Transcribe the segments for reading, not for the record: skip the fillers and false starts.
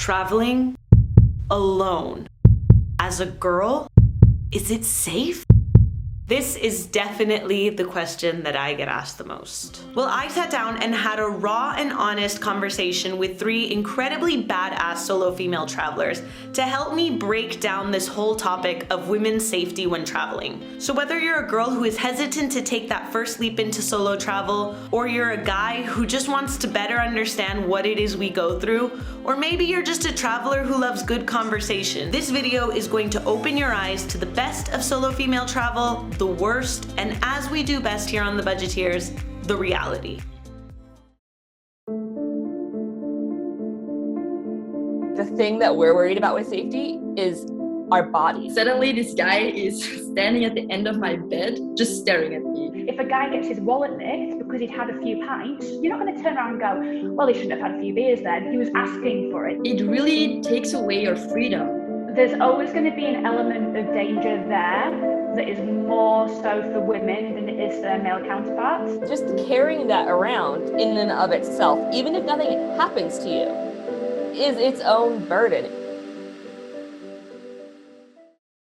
traveling alone as a girl, is it safe? This is definitely the question that I get asked the most. Well, I sat down and had a raw and honest conversation with 3 incredibly badass solo female travelers to help me break down this whole topic of women's safety when traveling. So whether you're a girl who is hesitant to take that first leap into solo travel, or you're a guy who just wants to better understand what it is we go through, or maybe you're just a traveler who loves good conversation, this video is going to open your eyes to the best of solo female travel, the worst, and as we do best here on the Budgeteers, the reality. The thing that we're worried about with safety is our body. Suddenly this guy is standing at the end of my bed, just staring at me. If a guy gets his wallet nicked because he'd had a few pints, you're not going to turn around and go, well, he shouldn't have had a few beers then. He was asking for it. It really takes away your freedom. There's always going to be an element of danger there that is more so for women than it is for male counterparts. Just carrying that around in and of itself, even if nothing happens to you, is its own burden.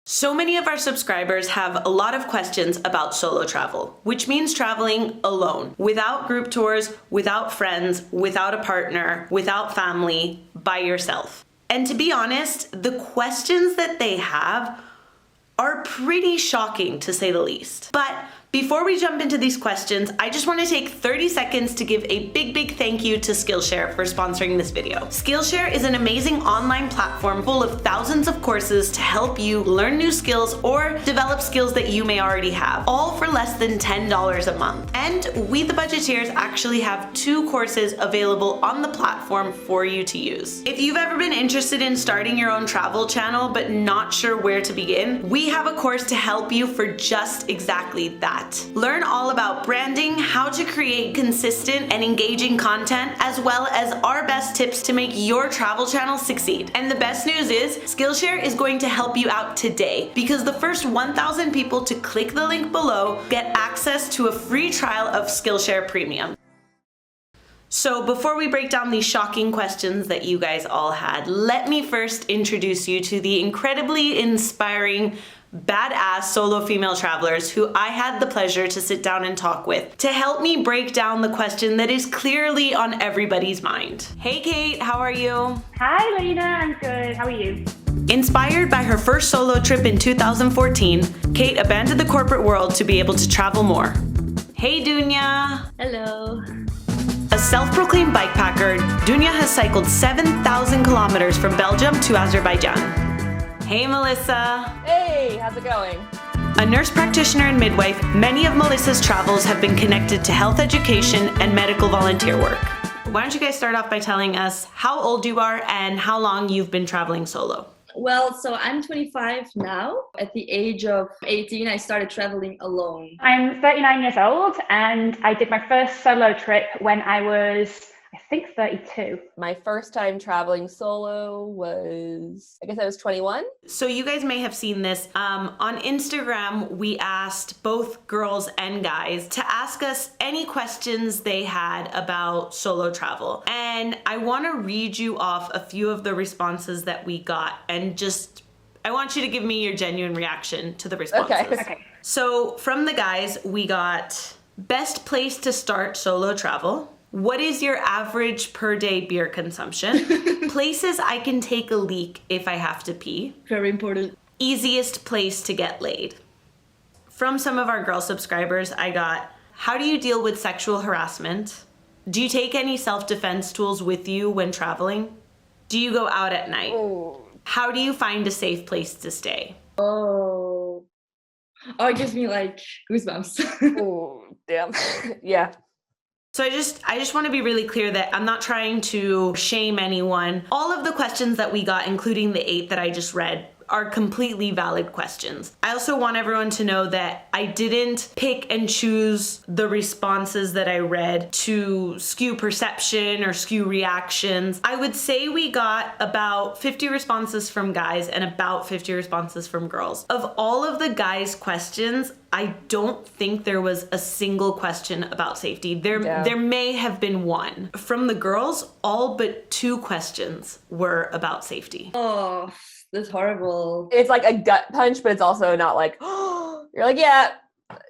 So many of our subscribers have a lot of questions about solo travel, which means traveling alone, without group tours, without friends, without a partner, without family, by yourself. And to be honest, the questions that they have are pretty shocking, to say the least. But before we jump into these questions, I just want to take 30 seconds to give a big thank you to Skillshare for sponsoring this video. Skillshare is an amazing online platform full of thousands of courses to help you learn new skills or develop skills that you may already have, all for less than $10 a month. And we, the Budgeteers, actually have 2 courses available on the platform for you to use. If you've ever been interested in starting your own travel channel but not sure where to begin, we have a course to help you for just exactly that. Learn all about branding, how to create consistent and engaging content, as well as our best tips to make your travel channel succeed. And the best news is, Skillshare is going to help you out today, because the first 1,000 people to click the link below get access to a free trial of Skillshare Premium. So before we break down these shocking questions that you guys all had, let me first introduce you to the incredibly inspiring badass solo female travelers who I had the pleasure to sit down and talk with to help me break down the question that is clearly on everybody's mind. Hey Kate, how are you? Hi Lena, I'm good. How are you? Inspired by her first solo trip in 2014, Kate abandoned the corporate world to be able to travel more. Hey Dunya. Hello. A self-proclaimed bikepacker, Dunya has cycled 7,000 kilometers from Belgium to Azerbaijan. Hey Melissa. Hey, how's it going? A nurse practitioner and midwife, many of Melissa's travels have been connected to health education and medical volunteer work. Why don't you guys start off by telling us how old you are and how long you've been traveling solo? Well, so I'm 25 now. At the age of 18, I started traveling alone. I'm 39 years old and I did my first solo trip when I was, I think, 32. My first time traveling solo was, I guess I was 21. So you guys may have seen this. On Instagram, we asked both girls and guys to ask us any questions they had about solo travel. And I want to read you off a few of the responses that we got, and I want you to give me your genuine reaction to the responses. Okay. So from the guys, we got best place to start solo travel. What is your average per day beer consumption? Places I can take a leak if I have to pee. Very important. Easiest place to get laid. From some of our girl subscribers, I got, how do you deal with sexual harassment? Do you take any self-defense tools with you when traveling? Do you go out at night? Oh. How do you find a safe place to stay? Oh, it gives me like goosebumps. Oh, damn. Yeah. So I just want to be really clear that I'm not trying to shame anyone. All of the questions that we got, including the 8 that I just read, are completely valid questions. I also want everyone to know that I didn't pick and choose the responses that I read to skew perception or skew reactions. I would say we got about 50 responses from guys and about 50 responses from girls. Of all of the guys' questions, I don't think there was a single question about safety. There may have been one. From the girls, all but 2 questions were about safety. Oh, that's horrible. It's like a gut punch, but it's also not like, oh, you're like,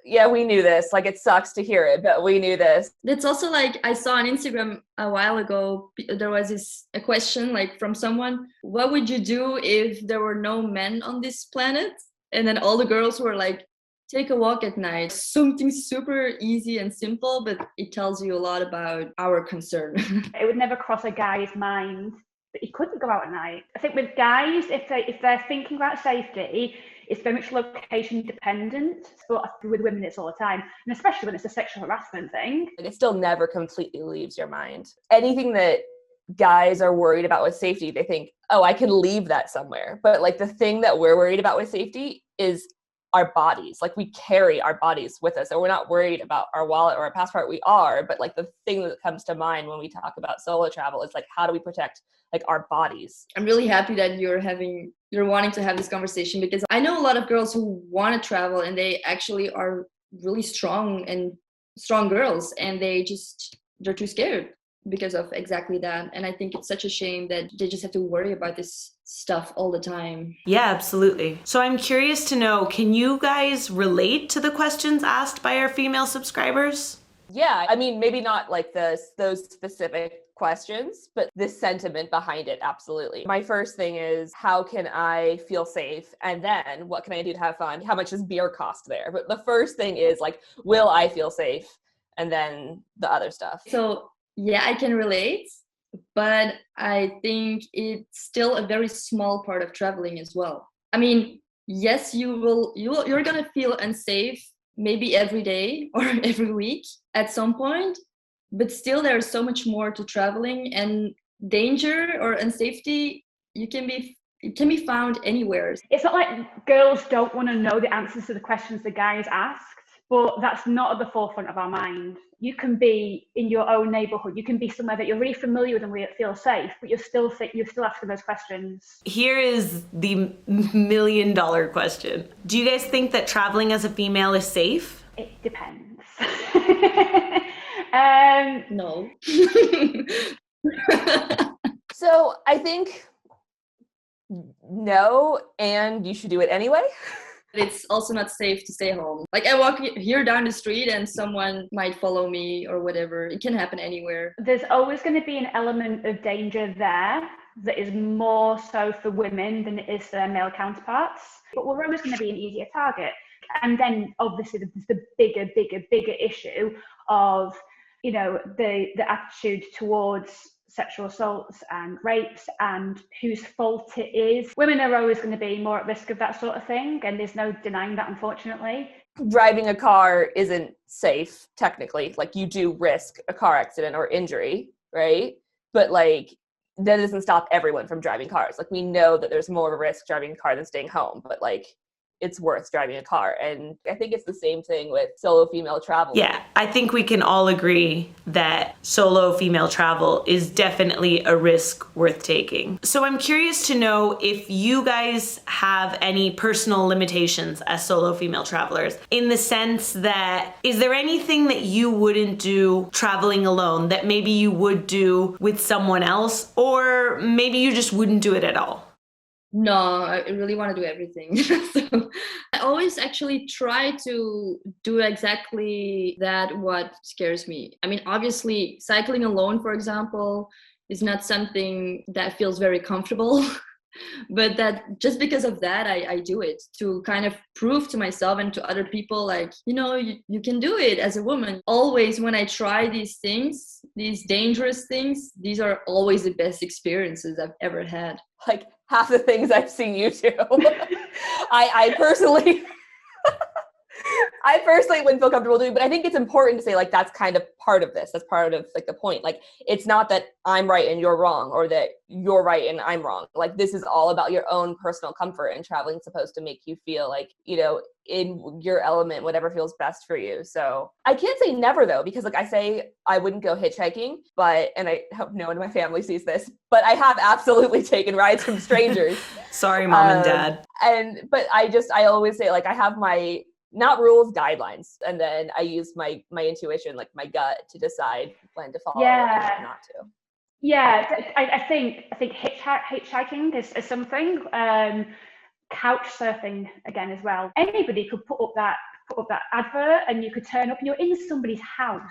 yeah, we knew this. Like, it sucks to hear it, but we knew this. It's also like, I saw on Instagram a while ago, there was a question like from someone, what would you do if there were no men on this planet? And then all the girls were like, take a walk at night. Something super easy and simple, but it tells you a lot about our concern. It would never cross a guy's mind that he couldn't go out at night. I think with guys, if they're thinking about safety, it's very much location dependent. But with women, it's all the time, and especially when it's a sexual harassment thing. It still never completely leaves your mind. Anything that guys are worried about with safety, they think, oh, I can leave that somewhere. But like the thing that we're worried about with safety is our bodies. Like, we carry our bodies with us, and we're not worried about our wallet or our passport. We are, but like the thing that comes to mind when we talk about solo travel is like, how do we protect like our bodies? I'm really happy that you're wanting to have this conversation, because I know a lot of girls who want to travel and they actually are really strong girls, and they're too scared because of exactly that. And I think it's such a shame that they just have to worry about this stuff all the time. Yeah, absolutely. So I'm curious to know, can you guys relate to the questions asked by our female subscribers? Yeah, I mean, maybe not like those specific questions, but the sentiment behind it, absolutely. My first thing is, how can I feel safe? And then what can I do to have fun? How much does beer cost there? But the first thing is like, will I feel safe? And then the other stuff. So yeah, I can relate, but I think it's still a very small part of traveling as well. I mean, yes, you're gonna feel unsafe maybe every day or every week at some point, but still there's so much more to traveling, and danger or unsafety, it can be found anywhere. It's not like girls don't want to know the answers to the questions the guys asked, but that's not at the forefront of our mind. You can be in your own neighborhood. You can be somewhere that you're really familiar with and where it feels safe, but you're still asking those questions. Here is the $1 million question. Do you guys think that traveling as a female is safe? It depends. No. So I think no, and you should do it anyway. It's also not safe to stay home. Like, I walk here down the street and someone might follow me or whatever. It can happen anywhere. There's always going to be an element of danger there that is more so for women than it is for their male counterparts. But we're always going to be an easier target. And then obviously there's the bigger issue of, you know, the attitude towards sexual assaults and rapes and whose fault it is. Women are always going to be more at risk of that sort of thing, and there's no denying that, unfortunately. Driving a car isn't safe, technically. Like, you do risk a car accident or injury, right? But like, that doesn't stop everyone from driving cars. Like, we know that there's more of a risk driving a car than staying home, but like, it's worth driving a car. And I think it's the same thing with solo female travel. Yeah, I think we can all agree that solo female travel is definitely a risk worth taking. So I'm curious to know if you guys have any personal limitations as solo female travelers, in the sense that, is there anything that you wouldn't do traveling alone that maybe you would do with someone else, or maybe you just wouldn't do it at all? No, I really want to do everything. So I always actually try to do exactly that, what scares me. I mean, obviously, cycling alone, for example, is not something that feels very comfortable. But that just because of that, I do it to kind of prove to myself and to other people, like, you know, you can do it as a woman. Always when I try these things, these dangerous things, these are always the best experiences I've ever had. Like half the things I've seen you do. I personally I personally wouldn't feel comfortable doing, but I think it's important to say like that's kind of part of this. That's part of like the point. Like it's not that I'm right and you're wrong, or that you're right and I'm wrong. Like this is all about your own personal comfort, and traveling is supposed to make you feel like, you know, in your element, whatever feels best for you. So I can't say never though, because like I say I wouldn't go hitchhiking, but, and I hope no one in my family sees this, but I have absolutely taken rides from strangers. Sorry, mom and dad. But I always say like I have my, not rules, guidelines, and then I use my intuition, like my gut, to decide when to follow and when not to. Yeah, I think hitchhiking is something. Couch surfing again as well. Anybody could put up that advert, and you could turn up and you're in somebody's house.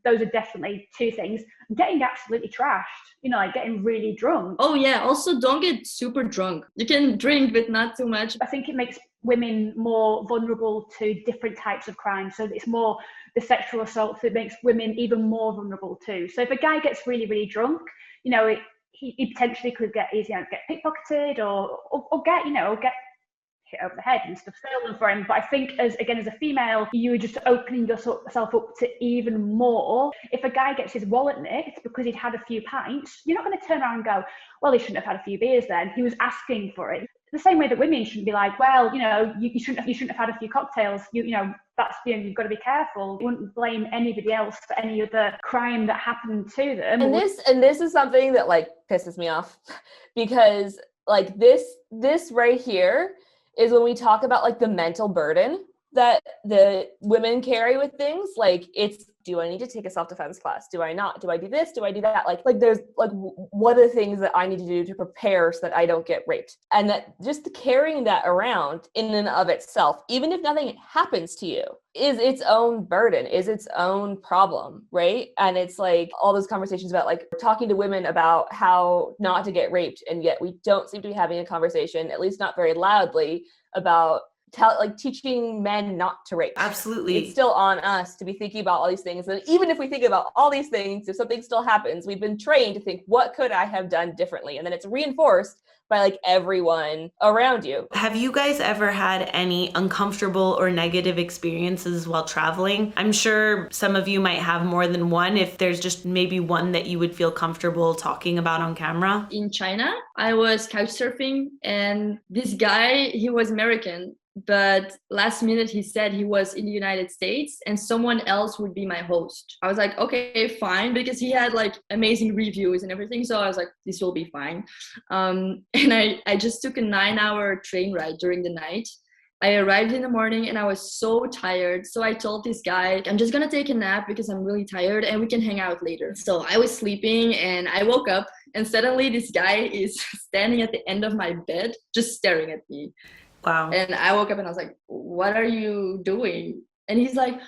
Those are definitely two things. Getting absolutely trashed, you know, like getting really drunk. Oh yeah, also don't get super drunk. You can drink, but not too much. I think it makes women more vulnerable to different types of crime. So it's more the sexual assault that makes women even more vulnerable too. So if a guy gets really, really drunk, you know, he potentially could get pickpocketed or get hit over the head and stuff stolen for him. But I think as a female, you are just opening yourself up to even more. If a guy gets his wallet nicked because he'd had a few pints, you're not going to turn around and go, well, he shouldn't have had a few beers then. He was asking for it. The same way that women shouldn't be like, well, you know, you shouldn't have had a few cocktails. You know, that's, you know, you've got to be careful. You wouldn't blame anybody else for any other crime that happened to them. And this is something that like pisses me off, because like this right here is when we talk about like the mental burden that the women carry with things. Like it's, do I need to take a self-defense class? Do I not? Do I do this? Do I do that? Like there's like, what are the things that I need to do to prepare so that I don't get raped? And that just carrying that around in and of itself, even if nothing happens to you, is its own burden, is its own problem, right? And it's like all those conversations about like talking to women about how not to get raped, and yet we don't seem to be having a conversation, at least not very loudly, about teaching men not to rape. Absolutely. It's still on us to be thinking about all these things. And even if we think about all these things, if something still happens, we've been trained to think, what could I have done differently? And then it's reinforced by like everyone around you. Have you guys ever had any uncomfortable or negative experiences while traveling? I'm sure some of you might have more than one, if there's just maybe one that you would feel comfortable talking about on camera. In China, I was couch surfing, and this guy, he was American, but last minute he said he was in the United States and someone else would be my host. I was like, okay, fine, because he had like amazing reviews and everything. So I was like, this will be fine. And I just took a 9-hour train ride during the night. I arrived in the morning and I was so tired. So I told this guy, I'm just gonna take a nap because I'm really tired and we can hang out later. So I was sleeping and I woke up and suddenly this guy is standing at the end of my bed, just staring at me. Wow. And I woke up and I was like, what are you doing? And he's like,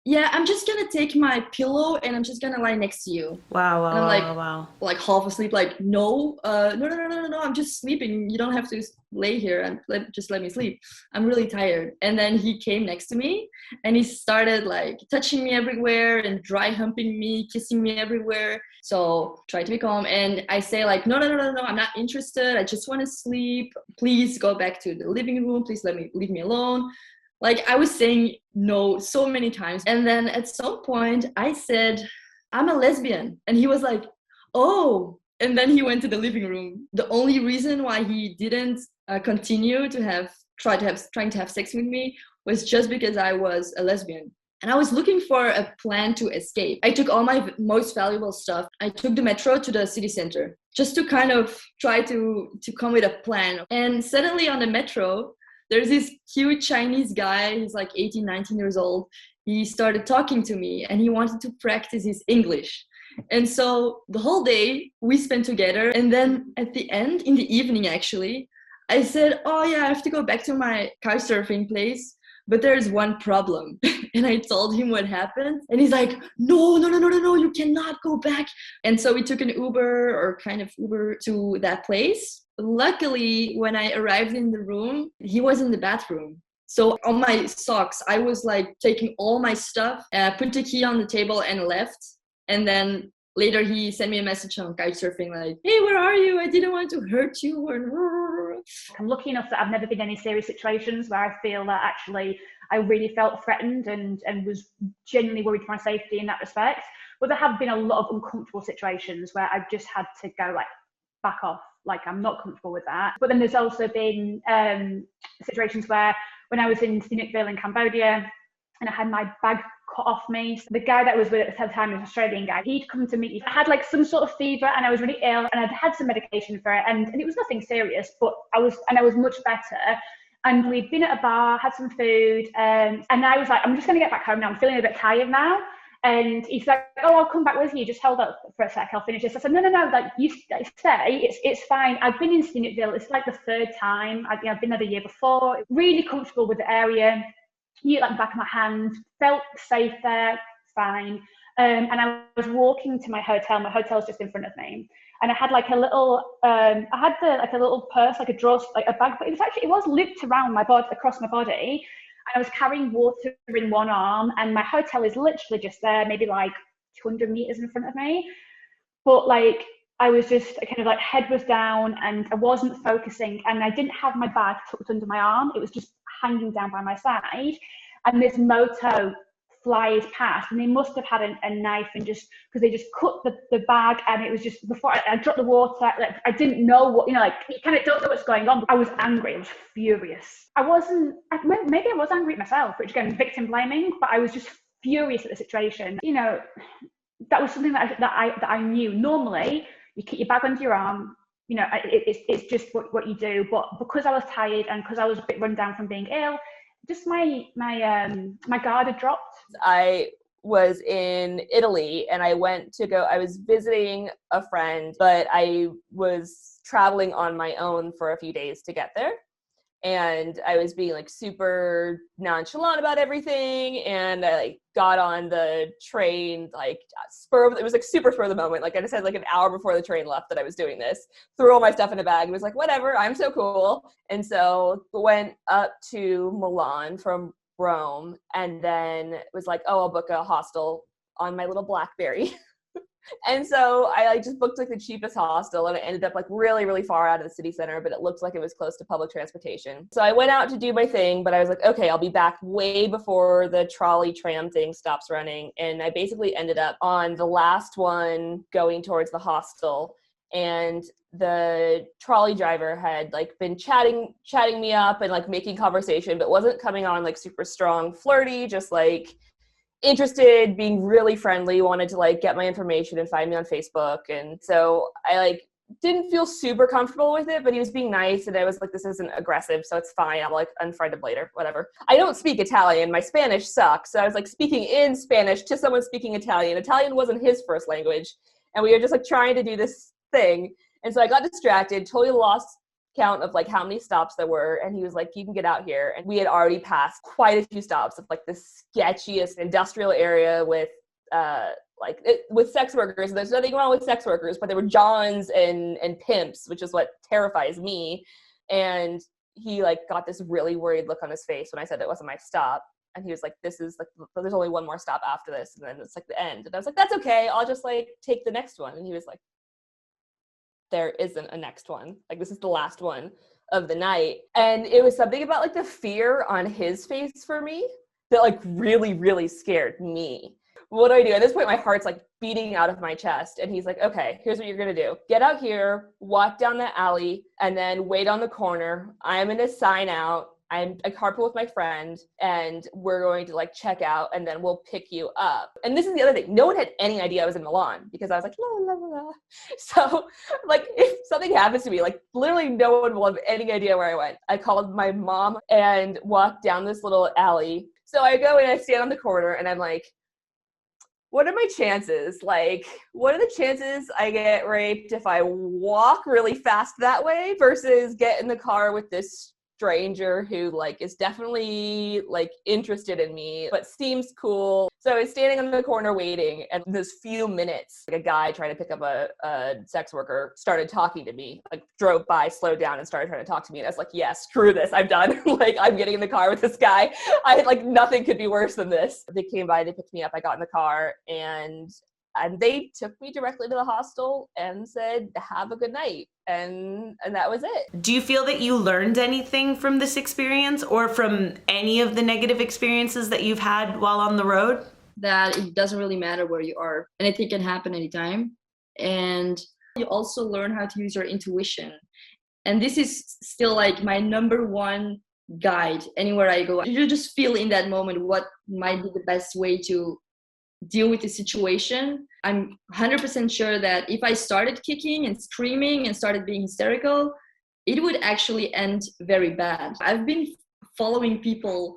yeah, I'm just gonna take my pillow and I'm just gonna lie next to you. Wow. And I'm like half asleep, like, no, I'm just sleeping. You don't have to lay here and just let me sleep. I'm really tired. And then he came next to me and he started like touching me everywhere and dry humping me, kissing me everywhere. So try to be calm. And I say like, no, I'm not interested. I just want to sleep. Please go back to the living room. Please leave me alone. Like I was saying no so many times. And then at some point I said, I'm a lesbian. And he was like, oh. And then he went to the living room. The only reason why he didn't continue to trying to have sex with me was just because I was a lesbian. And I was looking for a plan to escape. I took all my most valuable stuff. I took the metro to the city center just to kind of try to come with a plan. And suddenly on the metro, there's this cute Chinese guy. He's like 18, 19 years old. He started talking to me and he wanted to practice his English. And so the whole day we spent together. And then at the end, in the evening actually, I said, oh yeah, I have to go back to my couch surfing place. But there's one problem. And I told him what happened. And he's like, no, you cannot go back. And so we took an Uber to that place. Luckily, when I arrived in the room, he was in the bathroom. So on my socks, I was like taking all my stuff, put the key on the table and left. And then later he sent me a message on Couchsurfing like, hey, where are you? I didn't want to hurt you. I'm lucky enough that I've never been in any serious situations where I feel that actually I really felt threatened and was genuinely worried for my safety in that respect. But there have been a lot of uncomfortable situations where I've just had to go like, back off, like I'm not comfortable with that. But then there's also been situations where when I was in Sihanoukville in Cambodia and I had my bag cut off me, so the guy that was with at the time, an Australian guy, he'd come to meet me. I had like some sort of fever and I was really ill and I'd had some medication for it and it was nothing serious, but I was much better. And we'd been at a bar, had some food, and I was like, I'm just going to get back home now. I'm feeling a bit tired now. And he's like, oh, I'll come back with you. Just hold up for a sec. I'll finish this. I said, no, like you stay. It's fine. I've been in Sihanoukville. It's like the third time. I've been there the year before. Really comfortable with the area. You like the back of my hand. Felt safe there. Fine. And I was walking to my hotel. My hotel's just in front of me. And I had like a little, a little purse, like a drawer, like a bag, but it was looped around my body, across my body. And I was carrying water in one arm and my hotel is literally just there, maybe like 200 meters in front of me. But like, I was just kind of like head was down and I wasn't focusing and I didn't have my bag tucked under my arm. It was just hanging down by my side. And this moto flies past and they must have had a knife and just because they just cut the bag and it was just before I dropped the water, like I didn't know what, you kind of don't know what's going on. But I was angry, I was furious. Maybe I was angry at myself, which again, victim blaming, but I was just furious at the situation. That was something that I knew. Normally you keep your bag under your arm, it's just what you do. But because I was tired and because I was a bit run down from being ill, just my guard had dropped. I was in Italy and I was visiting a friend, but I was traveling on my own for a few days to get there. And I was being like super nonchalant about everything. And I like got on the train, like it was like super spur of the moment. Like I just had like an hour before the train left that I was doing this, threw all my stuff in a bag and was like, whatever, I'm so cool. And so went up to Milan from Rome and then was like, oh, I'll book a hostel on my little BlackBerry. And so I like just booked like the cheapest hostel and it ended up like really, really far out of the city center, but it looked like it was close to public transportation. So I went out to do my thing, but I was like, okay, I'll be back way before the trolley tram thing stops running. And I basically ended up on the last one going towards the hostel. And the trolley driver had like been chatting me up and like making conversation, but wasn't coming on like super strong, flirty, just like interested, being really friendly, wanted to like get my information and find me on Facebook. And so I like didn't feel super comfortable with it, but he was being nice and I was like, this isn't aggressive, so it's fine. I'll like unfriend him later, whatever. I don't speak Italian. My Spanish sucks. So I was like speaking in Spanish to someone speaking Italian. Italian wasn't his first language. And we were just like trying to do this thing. And so I got distracted, totally lost count of like how many stops there were, and he was like, you can get out here. And we had already passed quite a few stops of like the sketchiest industrial area with with sex workers. There's nothing wrong with sex workers, but there were Johns and pimps, which is what terrifies me. And he like got this really worried look on his face when I said it wasn't my stop. And he was like, this is like, there's only one more stop after this, and then it's like the end. And I was like, that's okay, I'll just like take the next one. And he was like, there isn't a next one. Like, this is the last one of the night. And it was something about like the fear on his face for me that like really, really scared me. What do I do? At this point, my heart's like beating out of my chest. And he's like, okay, here's what you're going to do. Get out here, walk down the alley, and then wait on the corner. I'm going to sign out. I carpool with my friend and we're going to like check out and then we'll pick you up. And this is the other thing. No one had any idea I was in Milan because I was like, la, la, la, la. So like if something happens to me, like literally no one will have any idea where I went. I called my mom and walked down this little alley. So I go and I stand on the corner and I'm like, what are my chances? Like, what are the chances I get raped if I walk really fast that way versus get in the car with this stranger who like is definitely like interested in me but seems cool. So I was standing on the corner waiting, and in those few minutes like a guy trying to pick up a sex worker started talking to me, like drove by, slowed down and started trying to talk to me, and I was like, yeah, screw this, I'm done. Like, I'm getting in the car with this guy. I like nothing could be worse than this. They came by, they picked me up, I got in the car, and And they took me directly to the hostel and said, have a good night. And that was it. Do you feel that you learned anything from this experience or from any of the negative experiences that you've had while on the road? That it doesn't really matter where you are. Anything can happen anytime. And you also learn how to use your intuition. And this is still like my number one guide anywhere I go. You just feel in that moment what might be the best way to deal with the situation. I'm 100% sure that if I started kicking and screaming and started being hysterical, it would actually end very bad. I've been following people,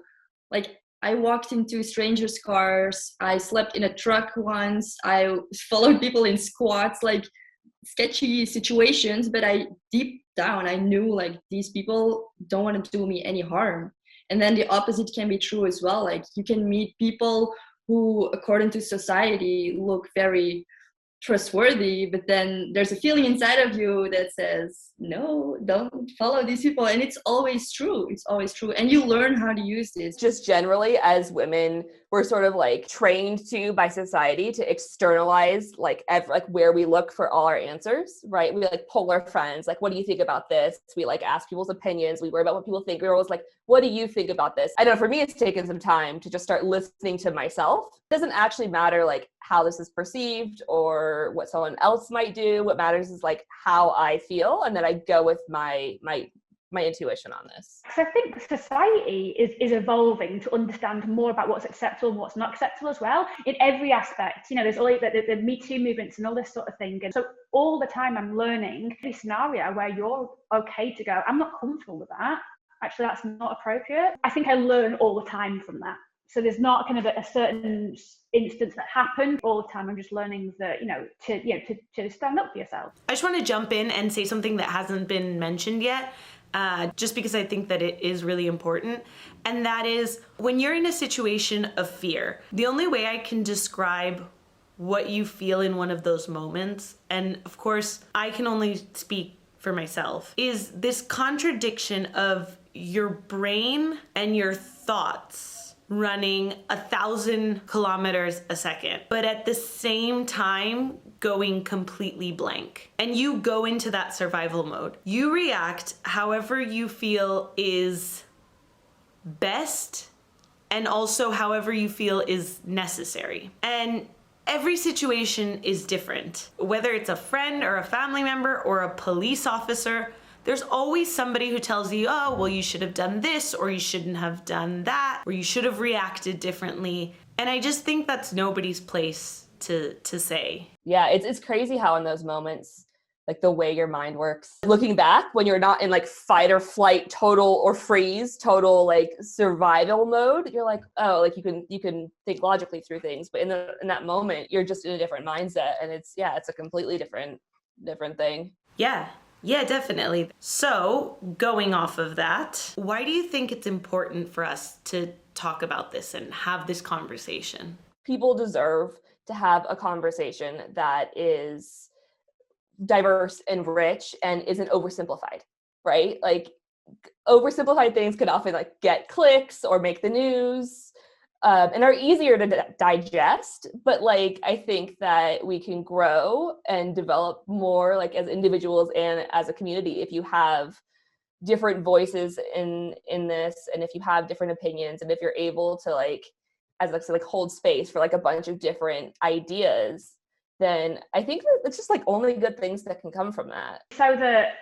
like I walked into strangers' cars, I slept in a truck once, I followed people in squats, like sketchy situations, but deep down I knew like these people don't want to do me any harm. And then the opposite can be true as well. Like you can meet people who, according to society, look very trustworthy, but then there's a feeling inside of you that says, no, don't follow these people. And it's always true. It's always true. And you learn how to use this. Just generally, as women, we're sort of like trained to by society to externalize like where we look for all our answers, right? We like poll our friends, like, what do you think about this? We like ask people's opinions. We worry about what people think. We're always like, what do you think about this? I know for me, it's taken some time to just start listening to myself. It doesn't actually matter like how this is perceived or what someone else might do. What matters is like how I feel, and then I go with my intuition on this. So I think society is evolving to understand more about what's acceptable and what's not acceptable as well in every aspect. You know, there's all the Me Too movements and all this sort of thing. And so all the time I'm learning the scenario where you're okay to go, I'm not comfortable with that. Actually, that's not appropriate. I think I learn all the time from that. So there's not kind of a certain instance that happened all the time. I'm just learning that, to stand up for yourself. I just want to jump in and say something that hasn't been mentioned yet, just because I think that it is really important. And that is when you're in a situation of fear, the only way I can describe what you feel in one of those moments, and of course, I can only speak for myself, is this contradiction of your brain and your thoughts running 1,000 kilometers a second, but at the same time going completely blank. And you go into that survival mode. You react however you feel is best, and also however you feel is necessary. And every situation is different. Whether it's a friend or a family member or a police officer, there's always somebody who tells you, oh, well, you should have done this, or you shouldn't have done that, or you should have reacted differently. And I just think that's nobody's place to say. Yeah, it's crazy how in those moments, like the way your mind works. Looking back, when you're not in like fight or flight, total or freeze, total like survival mode, you're like, oh, like you can think logically through things. But in that moment, you're just in a different mindset, and it's a completely different thing. Yeah, definitely. So going off of that, why do you think it's important for us to talk about this and have this conversation? People deserve to have a conversation that is diverse and rich and isn't oversimplified, right? Like oversimplified things can often like get clicks or make the news. And are easier to digest, but like I think that we can grow and develop more like as individuals and as a community if you have different voices in this, and if you have different opinions, and if you're able to like, as like, so like hold space for like a bunch of different ideas, then I think that it's just like only good things that can come from that. So that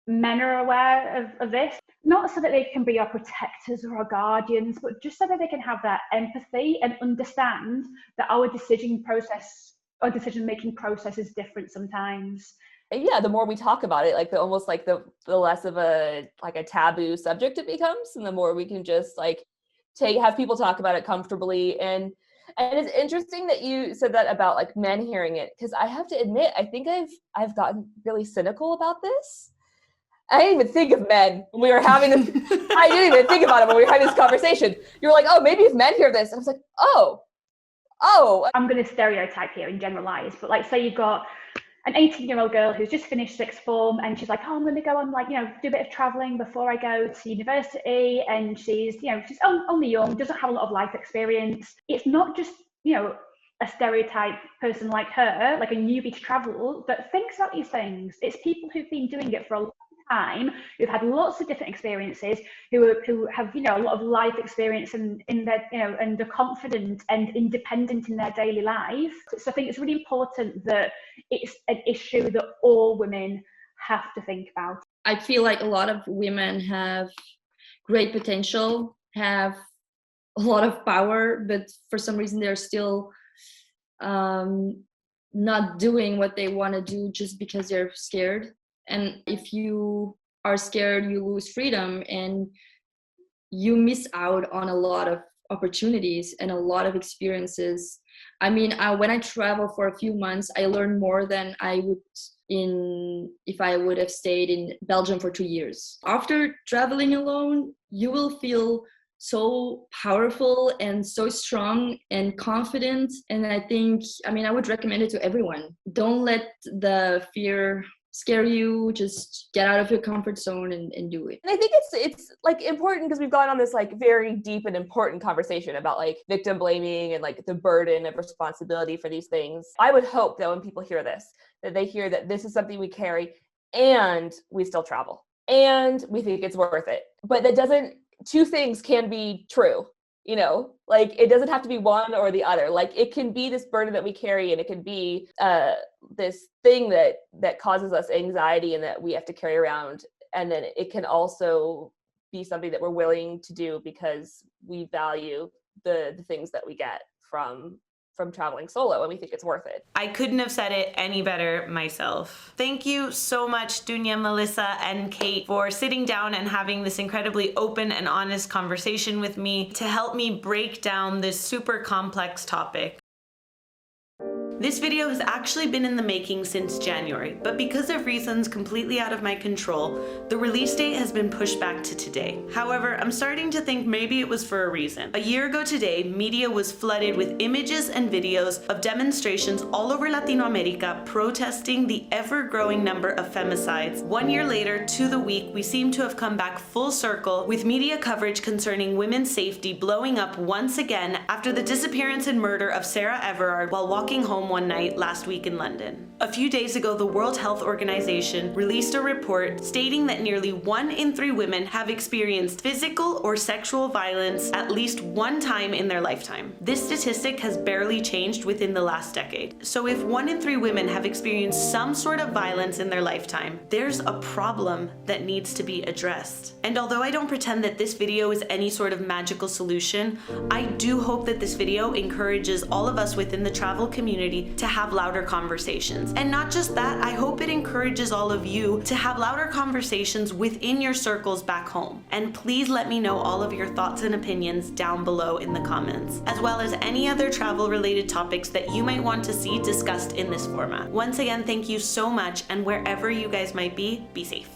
men are aware of this, not so that they can be our protectors or our guardians, but just so that they can have that empathy and understand that our decision making process is different sometimes. And yeah, the more we talk about it, like the less of a like a taboo subject it becomes, and the more we can just like have people talk about it comfortably. And it's interesting that you said that about like men hearing it, because I have to admit, I think I've gotten really cynical about this. I didn't even think of men when we were having this. I didn't even think about it when we were having this conversation. You were like, oh, maybe if men hear this. And I was like, oh. I'm going to stereotype here and generalize, but like say you've got an 18-year-old girl who's just finished sixth form, and she's like, oh, I'm going to go on like, do a bit of traveling before I go to university. And she's only young, doesn't have a lot of life experience. It's not just, a stereotype person like her, like a newbie to travel, that thinks about these things. It's people who've been doing it for a long time, who've had lots of different experiences, who have, you know, a lot of life experience and in their, you know, and are confident and independent in their daily life. So I think it's really important that it's an issue that all women have to think about. I feel like a lot of women have great potential, have a lot of power, but for some reason they're still not doing what they want to do just because they're scared. And if you are scared, you lose freedom and you miss out on a lot of opportunities and a lot of experiences. I mean, when I travel for a few months, I learn more than I would if I would have stayed in Belgium for 2 years. After traveling alone, you will feel so powerful and so strong and confident. And I think, I mean, I would recommend it to everyone. Don't let the fear scare you. Just get out of your comfort zone and do it. And I think it's like important because we've gone on this like very deep and important conversation about like victim blaming and like the burden of responsibility for these things. I would hope that when people hear this, that they hear that this is something we carry and we still travel and we think it's worth it. But that doesn't, two things can be true, you know, like it doesn't have to be one or the other. Like it can be this burden that we carry and it can be this thing that causes us anxiety and that we have to carry around. And then it can also be something that we're willing to do because we value the things that we get from traveling solo and we think it's worth it. I couldn't have said it any better myself. Thank you so much, Dunya, Melissa, and Kate, for sitting down and having this incredibly open and honest conversation with me to help me break down this super complex topic. This video has actually been in the making since January, but because of reasons completely out of my control, the release date has been pushed back to today. However, I'm starting to think maybe it was for a reason. A year ago today, media was flooded with images and videos of demonstrations all over Latin America protesting the ever-growing number of femicides. 1 year later, to the week, we seem to have come back full circle with media coverage concerning women's safety blowing up once again after the disappearance and murder of Sarah Everard while walking home one night last week in London. A few days ago, the World Health Organization released a report stating that nearly 1 in 3 women have experienced physical or sexual violence at least one time in their lifetime. This statistic has barely changed within the last decade. So if 1 in 3 women have experienced some sort of violence in their lifetime, there's a problem that needs to be addressed. And although I don't pretend that this video is any sort of magical solution, I do hope that this video encourages all of us within the travel community to have louder conversations. And not just that, I hope it encourages all of you to have louder conversations within your circles back home. And please let me know all of your thoughts and opinions down below in the comments, as well as any other travel related topics that you might want to see discussed in this format. Once again, thank you so much, and wherever you guys might be safe.